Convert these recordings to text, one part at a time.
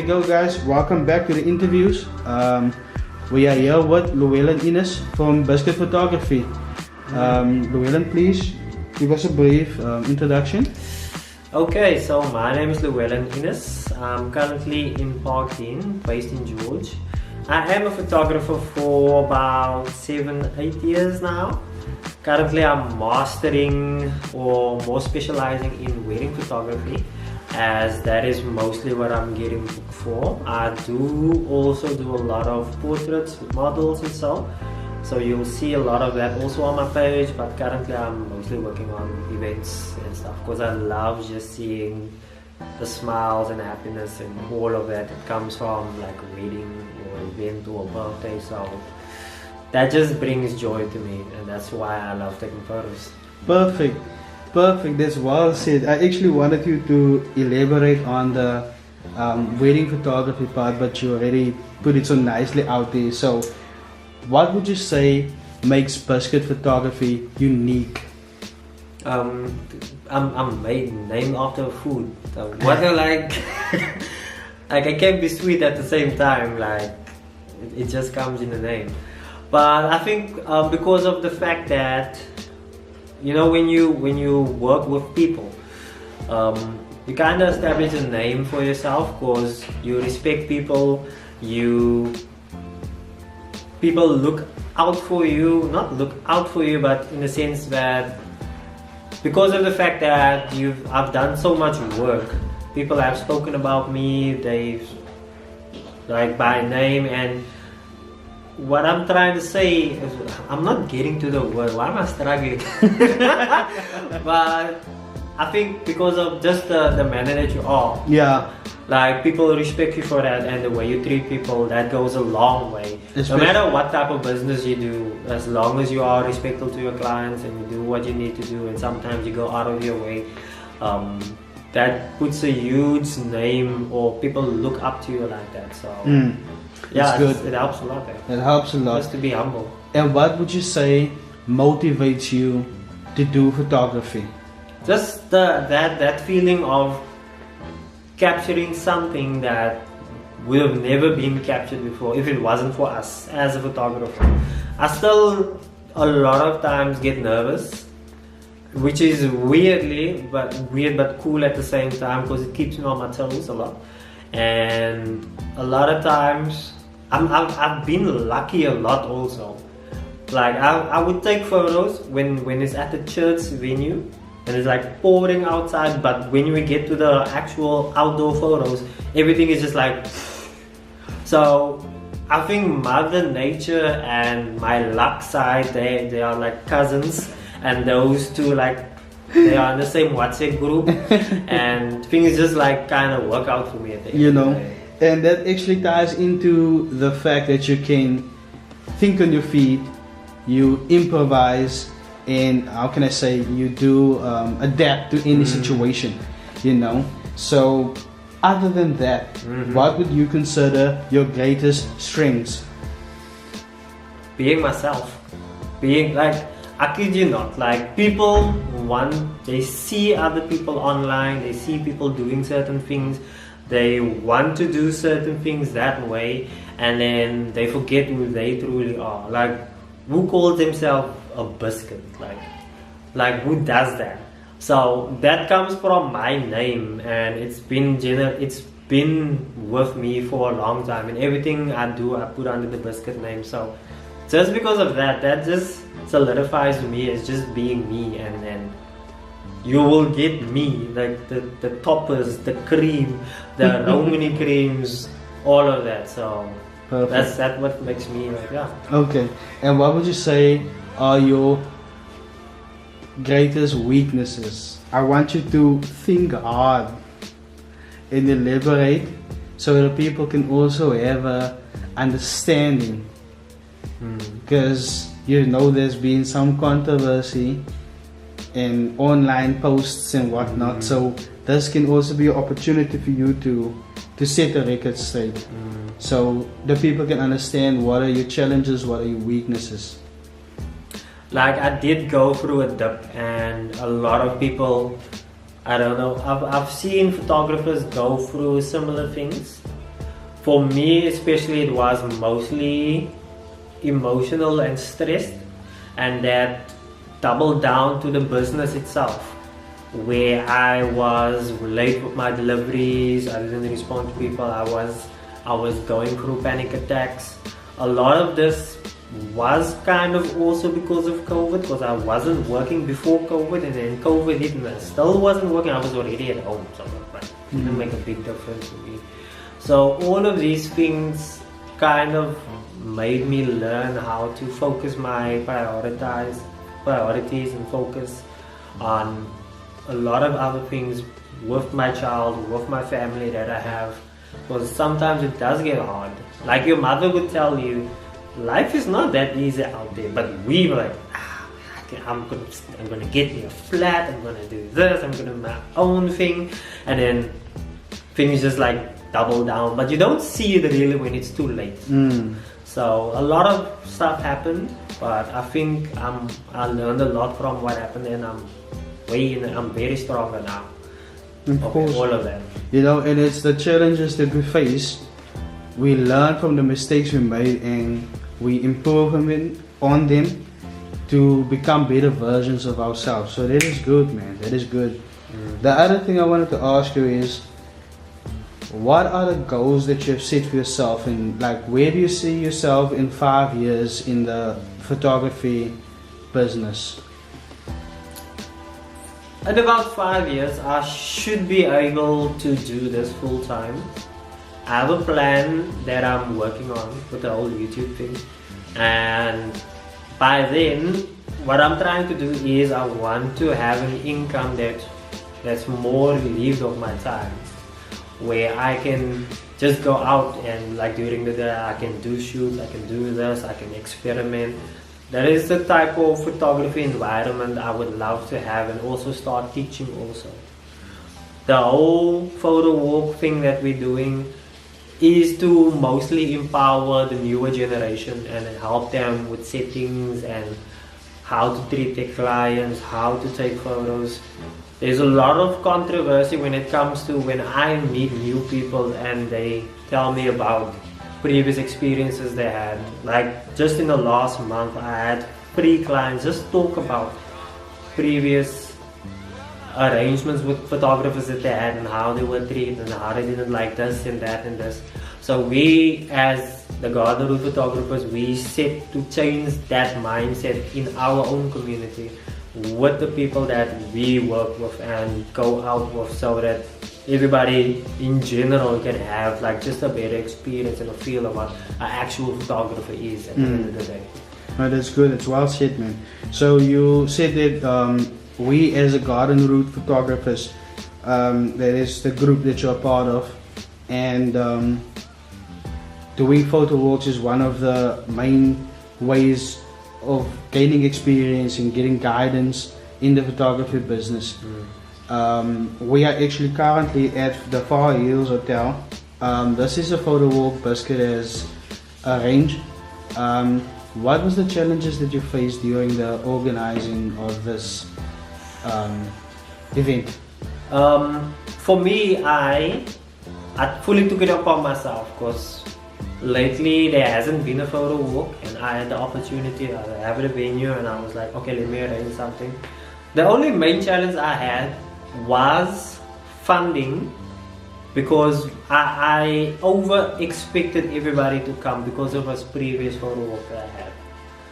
we go, guys. Welcome back to the interviews. We are here with Luwellyn from Biscuit Photography. Luwellyn, please give us a brief introduction. Okay, so my name is Luwellyn. I'm currently in Parkdean, based in George. I am a photographer for about 7-8 years now. Currently I'm mastering or more specializing in wedding photography, as that is mostly what I'm getting booked for. I do also do a lot of portraits with models and so you'll see a lot of that also on my page, but currently I'm mostly working on events and stuff because I love just seeing the smiles and happiness and all of that. It comes from like a wedding or event or a birthday, so that just brings joy to me, and that's why I love taking photos. Perfect, that's well said. I actually wanted you to elaborate on the wedding photography part, but you already put it so nicely out there. So what would you say makes biscuit photography unique? I'm named after food. What I like, like I can't be sweet at the same time. Like it just comes in the name. But I think because of the fact that, you know, when you work with people, you kind of establish a name for yourself because you respect people. People look out for you, not look out for you, but in the sense that because of the fact that I've done so much work, people have spoken about me, they've like by name, and what I'm trying to say is I'm not getting to the word. Why am I struggling? But I think because of just the manner that you are. Yeah. Like people respect you for that, and the way you treat people, that goes a long way. No matter what type of business you do, as long as you are respectful to your clients and you do what you need to do, and sometimes you go out of your way, that puts a huge name, or people look up to you like that. So yeah, it helps a lot. It helps a lot. Just to be humble. And what would you say motivates you to do photography? Just that feeling of capturing something that would have never been captured before if it wasn't for us as a photographer. I still a lot of times get nervous, which is weird but cool at the same time, because it keeps me on my toes a lot. And a lot of times I've been lucky a lot also. Like I would take photos when it's at the church venue and it's like pouring outside, but when we get to the actual outdoor photos, everything is just like. So I think Mother Nature and my luck side, they are like cousins, and those two, like, they are in the same WhatsApp group, and things just like kind of work out for me at the end of the day. And that actually ties into the fact that you can think on your feet, you improvise, and how can I say, you do adapt to any situation, you know. So other than that, what would you consider your greatest strengths? Being myself. Being like, I kid you not, like people they see other people online, they see people doing certain things, they want to do certain things that way, and then they forget who they truly are. Like, who calls themselves a biscuit? Like who does that? So that comes from my name, and it's been with me for a long time, and everything I do I put under the biscuit name. So just because of that just solidifies me as just being me, and then you will get me, like the toppers, the cream, the Romany creams, all of that. So perfect. That's what makes me like, yeah. Okay, and what would you say are your greatest weaknesses? I want you to think hard and elaborate so that people can also have a understanding, because you know there's been some controversy in online posts and whatnot, so this can also be an opportunity for you to set the record straight, so the people can understand what are your challenges, what are your weaknesses. Like, I did go through a dip, and a lot of people, I don't know, I've seen photographers go through similar things, for me especially, it was mostly emotional and stressed, and that doubled down to the business itself, where I was late with my deliveries, I didn't respond to people, I was going through panic attacks. A lot of this was kind of also because of COVID, because I wasn't working before COVID, and then COVID hit and I still wasn't working. I was already at home, so it didn't make a big difference to me. So all of these things kind of made me learn how to focus my priorities and focus on a lot of other things with my child, with my family that I have, because sometimes it does get hard. Like your mother would tell you, life is not that easy out there, but we were like, I'm gonna get me a flat, I'm gonna do this, I'm gonna do my own thing, and then things just like double down, but you don't see it really when it's too late. So a lot of stuff happened, but I think I learned a lot from what happened, and I'm very stronger now. Of course. All of that. You know, and it's the challenges that we face. We learn from the mistakes we made and we improve on them to become better versions of ourselves. So that is good, man. That is good. The other thing I wanted to ask you is, what are the goals that you have set for yourself, and like where do you see yourself in 5 years in the photography business? In about 5 years, I should be able to do this full time. I have a plan that I'm working on with the whole YouTube thing, and by then, what I'm trying to do is I want to have an income that's more relieved of my time, where I can just go out and like during the day I can do shoots, I can do this, I can experiment. That is the type of photography environment I would love to have, and also start teaching also. The whole photo walk thing that we're doing is to mostly empower the newer generation and help them with settings and how to treat their clients, how to take photos. There's a lot of controversy when it comes to when I meet new people and they tell me about previous experiences they had. Like just in the last month, I had 3 clients just talk about previous arrangements with photographers that they had and how they were treated and how they didn't like this and that and this. So we, as the Garden Route photographers, we set to change that mindset in our own community with the people that we work with and go out with, so that everybody in general can have like just a better experience and a feel of what an actual photographer is at the end of the day. Oh, that's good. It's well said, man. So you said that we as a Garden Route photographers, that is the group that you're a part of, and doing photo walks is one of the main ways of gaining experience and getting guidance in the photography business. We are actually currently at the Far Hills Hotel. This is a photo walk Biscuit has arranged. What was the challenges that you faced during the organizing of this event? For me, I fully took it upon myself, because lately there hasn't been a photo walk, and I had the opportunity to have a venue, and I was like, okay, let me arrange something. The only main challenge I had was funding, because I over expected everybody to come because of this previous photo walk that I had.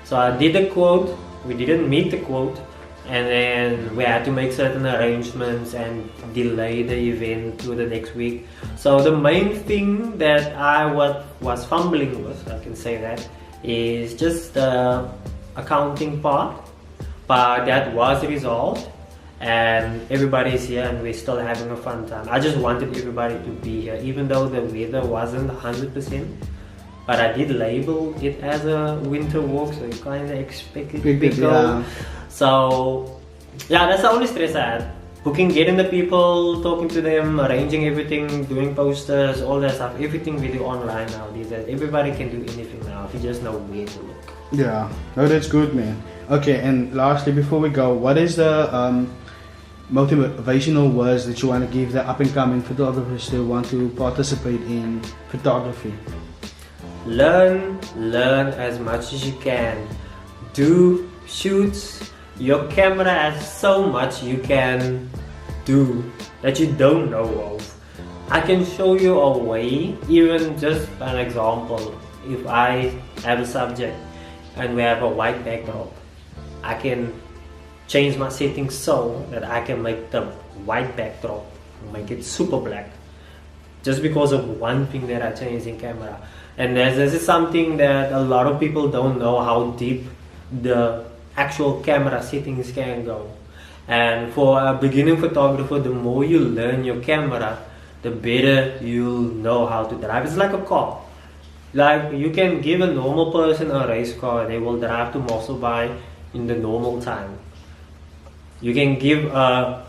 So I did a quote, we didn't meet the quote, and then we had to make certain arrangements and delay the event to the next week. So the main thing that I was fumbling with, I can say that, is just the accounting part, but that was resolved and everybody's here and we're still having a fun time. I just wanted everybody to be here, even though the weather wasn't 100%, but I did label it as a winter walk, so you kind of expect it to be cold. So yeah, that's the only stress I had. Booking, getting the people, talking to them, arranging everything, doing posters, all that stuff. Everything we do online now these days. Everybody can do anything now if you just know where to look. Yeah, no, that's good, man. Okay, and lastly, before we go, what is the motivational words that you want to give the up and coming photographers that want to participate in photography? Learn as much as you can. Do shoots. Your camera has so much you can do that you don't know of. I can show you a way, even just an example. If I have a subject and we have a white backdrop, I can change my settings so that I can make the white backdrop, make it super black, just because of one thing that I changed in camera. And this is something that a lot of people don't know, how deep the actual camera settings can go. And for a beginning photographer, the more you learn your camera, the better you'll know how to drive. It's like a car. Like, you can give a normal person a race car and they will drive to Mosselbaai in the normal time. You can give a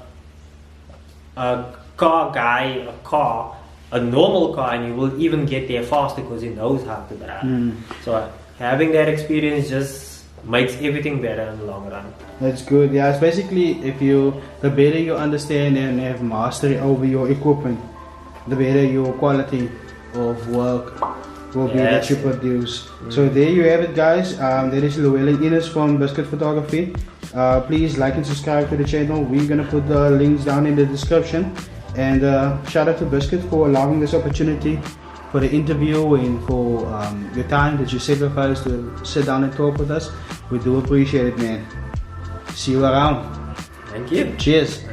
car guy a normal car, and you will even get there faster because he knows how to drive. So having that experience just makes everything better in the long run. That's good. Yeah, it's basically the better you understand and have mastery over your equipment, the better your quality of work will be that you produce. So there you have it, guys. That is Luwellyn from Biscuit Photography. Please like and subscribe to the channel. We're gonna put the links down in the description. And shout out to Biscuit for allowing this opportunity for the interview and for your time that you sacrificed to sit down and talk with us. We do appreciate it, man. See you around. Thank you. Cheers.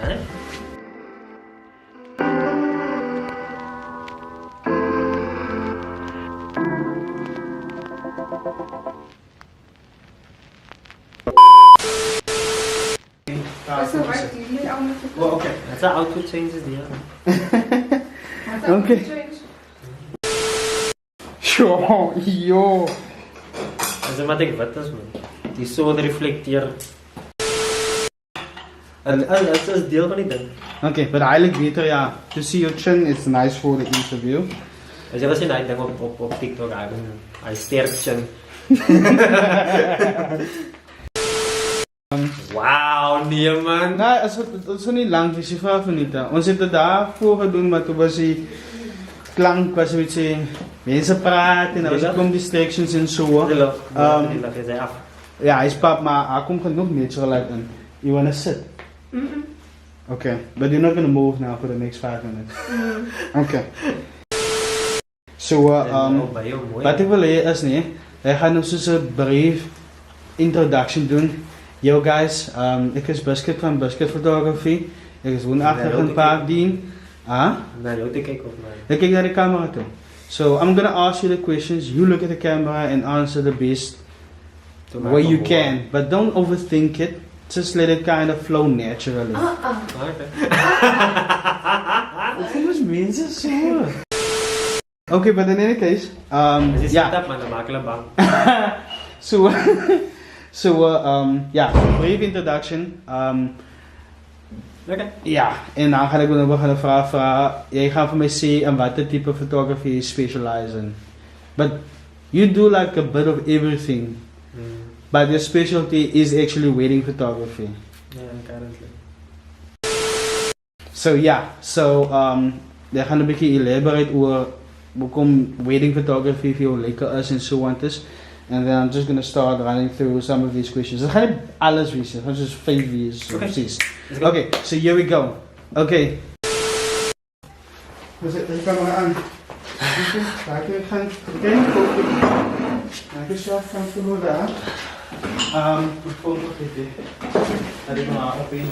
Well, okay. That's the outfit changes the other. Okay. Yo. Dat is wat ik wit is, man. Die zon reflecteert. Het is deel van die ding. Okay, but eigenlijk beter, ja. To see your chin is nice for the interview. Als je gezien hij ding op TikTok, hij sterk chin. Wauw, nee man. Nee, het is niet lang, dus je vraagt van niet. Ons heeft het daarvoor gedaan, maar toen was die klank, was een beetje mensen praten en er was ook distractions en zo. Ja, hij is pap, maar hij komt genoeg niet zo like in. You wanna sit? Okay, but you're not gonna move now for the next 5 minutes. Okay. So, wat ik wil leren is, nee, wij gaan nog zo'n brief introduction doen. Yo guys, ik is Biscuit van Biscuit Photography. Ik is woonachtig in Parkdien. Naar jou te kijken of mij? Ik kijk naar de camera toe. So I'm gonna ask you the questions, you look at the camera and answer the best way you can. But don't overthink it, just let it kind of flow naturally. Volgens mensen zo. Okay, but in any case, yeah. Maar dan maken we bang. Brief introduction. Okay. Ja, en dan ga ik nog een vraag vragen. Jij gaat voor mij zien en wat type photography you specialize in. But you do like a bit of everything. But your specialty is actually wedding photography. Yeah, currently. We gaan een beetje elaborate over waarom wedding photography veel lekker is en zo aan is. And then I'm just going to start running through some of these questions. Het gaat niet alles wezen, het gaat just 5 wezen. Precies. Okay, so here we go. Okay. Dus ik kan maar aan. Oké, ik ga ik zelf gaan vermoeden. Bijvoorbeeld dit. Dat ik maar op in.